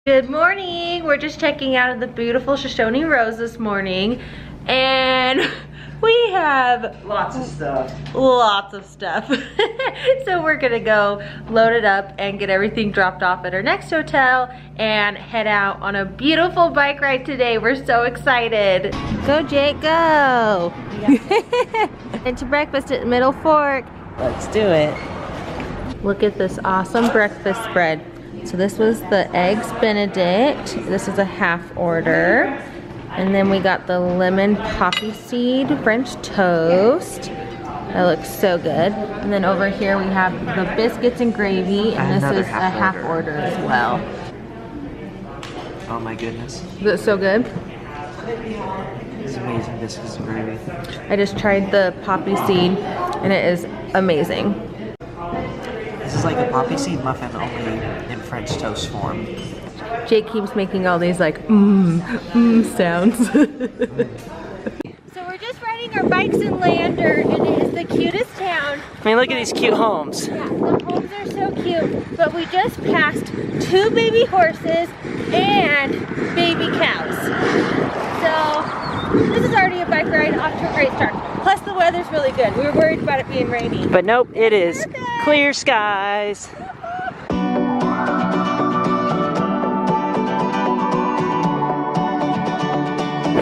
Good morning. We're just checking out of the beautiful Shoshone Rose this morning, and we have lots of stuff. So we're gonna go load it up and get everything dropped off at our next hotel and head out on a beautiful bike ride today. We're so excited. Go Jake, go. Into breakfast at Middle Fork. Let's do it. Look at this awesome breakfast spread. So this was the Eggs Benedict. This is a half order. And then we got the lemon poppy seed French toast. That looks so good. And then over here we have the biscuits and gravy, and this is a half order as well. Oh my goodness. Is it so good? It's amazing biscuits and gravy. I just tried the poppy seed and it is amazing. This is like a poppy seed muffin, only in French toast form. Jake keeps making all these like sounds. So we're just riding our bikes in Lander, and it is the cutest town. I mean, look at these cute homes. Yeah, the homes are so cute. But we just passed 2 baby horses and baby cows. So this is already a bike ride off to a great start. Plus the weather's really good. We were worried about it being rainy. But nope, it is clear skies.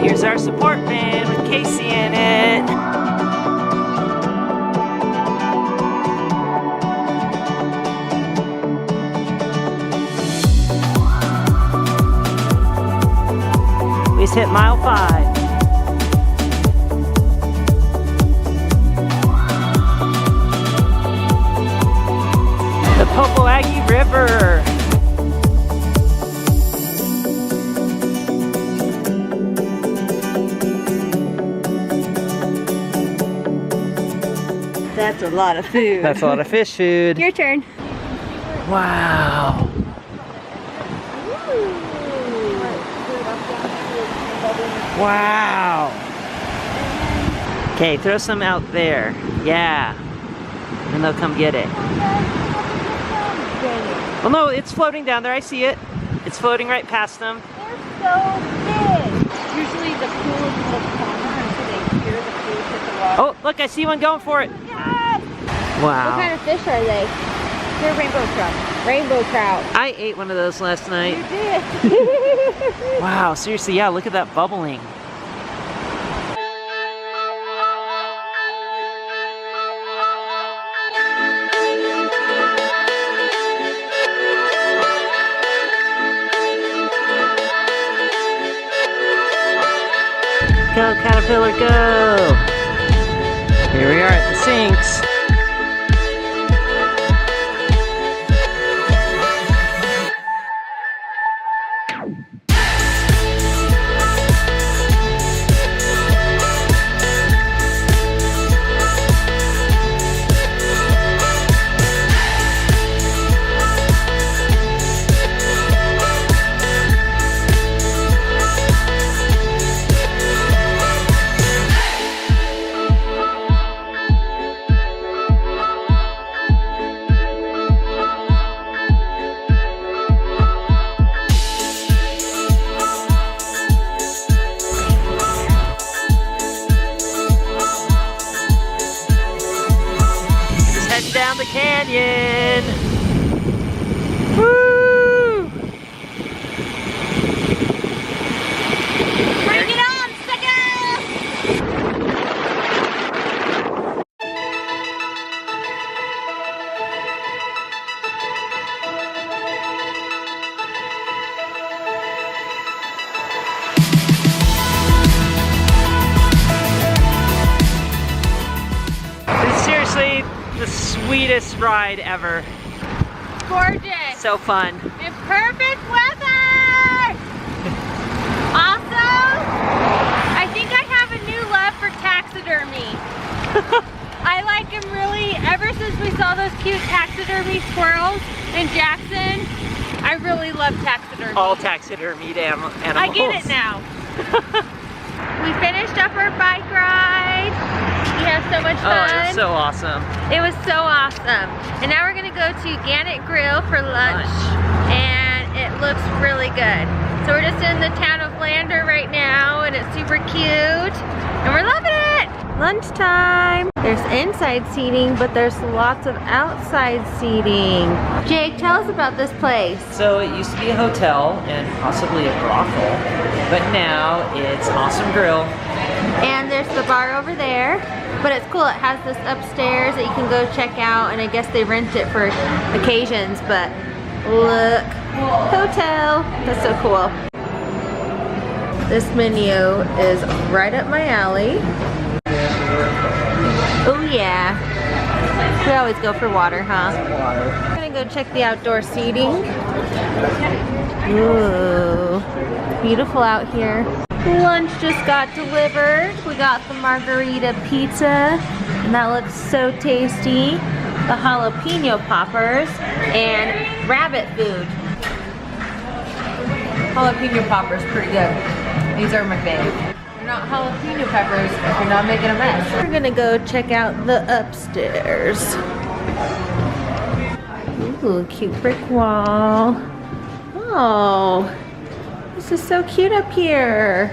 Here's our support van with Casey in it. We just hit mile 5. The Popoaggie River. That's a lot of food. That's a lot of fish food. Your turn. Wow. Wow. Okay, throw some out there. Yeah. And they'll come get it. Well, no, it's floating down there. I see it. It's floating right past them. They're so big. Usually the pool is a little calmer until they hear the food hit the water. Oh, look, I see one going for it. Yes! Wow. What kind of fish are they? They're rainbow trout. Rainbow trout. I ate one of those last night. You did. Wow, seriously, yeah, look at that bubbling. Go, Caterpillar, go! Here we are at the sinks. Down the canyon. Woo! Bring it on, suckers! This is seriously the sweetest ride ever. Gorgeous. So fun. And perfect weather! Also, I think I have a new love for taxidermy. I like them really, ever since we saw those cute taxidermy squirrels in Jackson, I really love taxidermy. All taxidermied animals. I get it now. We finished up our bike ride. We had so much fun. Oh, it was so awesome. It was so awesome. And now we're gonna go to Gannett Grill for lunch. And it looks really good. So we're just in the town of Lander right now, and it's super cute, and we're loving it. Lunchtime. There's inside seating, but there's lots of outside seating. Jake, tell us about this place. So it used to be a hotel and possibly a brothel, but now it's Awesome Grill. And there's the bar over there, but it's cool. It has this upstairs that you can go check out, and I guess they rent it for occasions, but look, hotel. That's so cool. This menu is right up my alley. Oh yeah. We always go for water, huh? We're gonna go check the outdoor seating. Ooh, beautiful out here. Lunch just got delivered. We got the margarita pizza, and that looks so tasty. The jalapeno poppers and rabbit food. Jalapeno poppers, pretty good. These are my fave. They're not jalapeno peppers if you're not making a mess. We're gonna go check out the upstairs. Ooh, cute brick wall. Oh, this is so cute up here.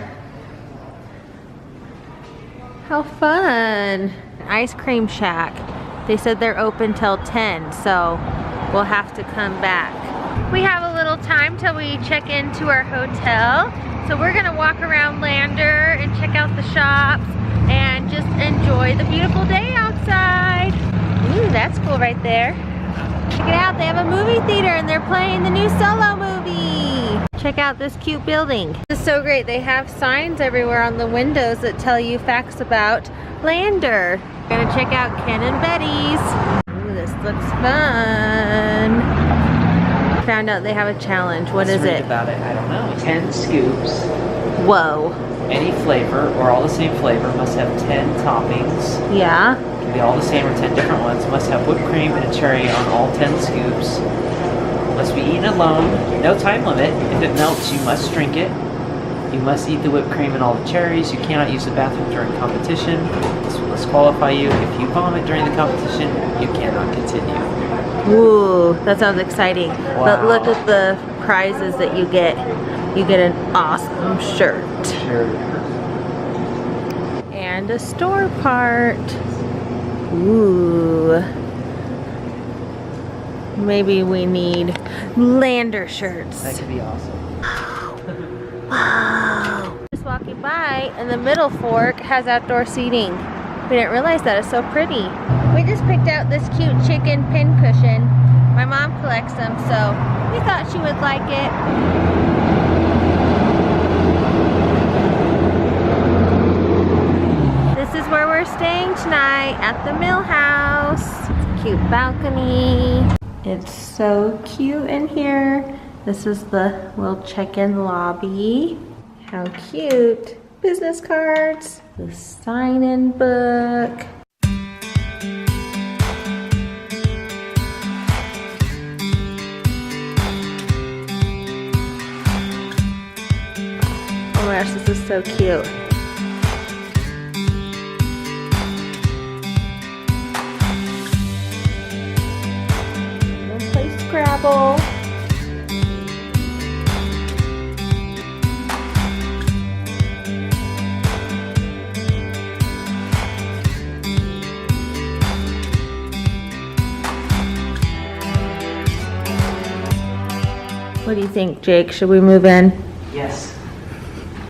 How fun. Ice cream shack. They said they're open till 10, so we'll have to come back. We have a little time till we check into our hotel. So we're gonna walk around Lander and check out the shops and just enjoy the beautiful day outside. Ooh, that's cool right there. Check it out, they have a movie theater and they're playing the new Solo movie. Check out this cute building. This is so great. They have signs everywhere on the windows that tell you facts about Lander. We're gonna check out Ken and Betty's. Ooh, this looks fun. Found out they have a challenge. What is it? About it, I don't know. 10 scoops. Whoa. Any flavor or all the same flavor must have 10 toppings. Yeah. Can be all the same or 10 different ones. Must have whipped cream and a cherry on all 10 scoops. Must be eaten alone. No time limit. If it melts, you must drink it. You must eat the whipped cream and all the cherries. You cannot use the bathroom during competition. This will disqualify you. If you vomit during the competition, you cannot continue. Ooh, that sounds exciting. Wow. But look at the prizes that you get. You get an awesome shirt. Sure. And a store part. Ooh. Maybe we need Lander shirts. That could be awesome. Wow. Just walking by, and the middle fork has outdoor seating. We didn't realize that. It's so pretty. We just picked out this cute chicken pin cushion. My mom collects them, so we thought she would like it. This is where we're staying tonight, at the Mill House. Cute balcony. It's so cute in here. This is the little check-in lobby. How cute. Business cards, the sign-in book. Oh my gosh, this is so cute. We'll play Scrabble. What do you think, Jake? Should we move in? Yes.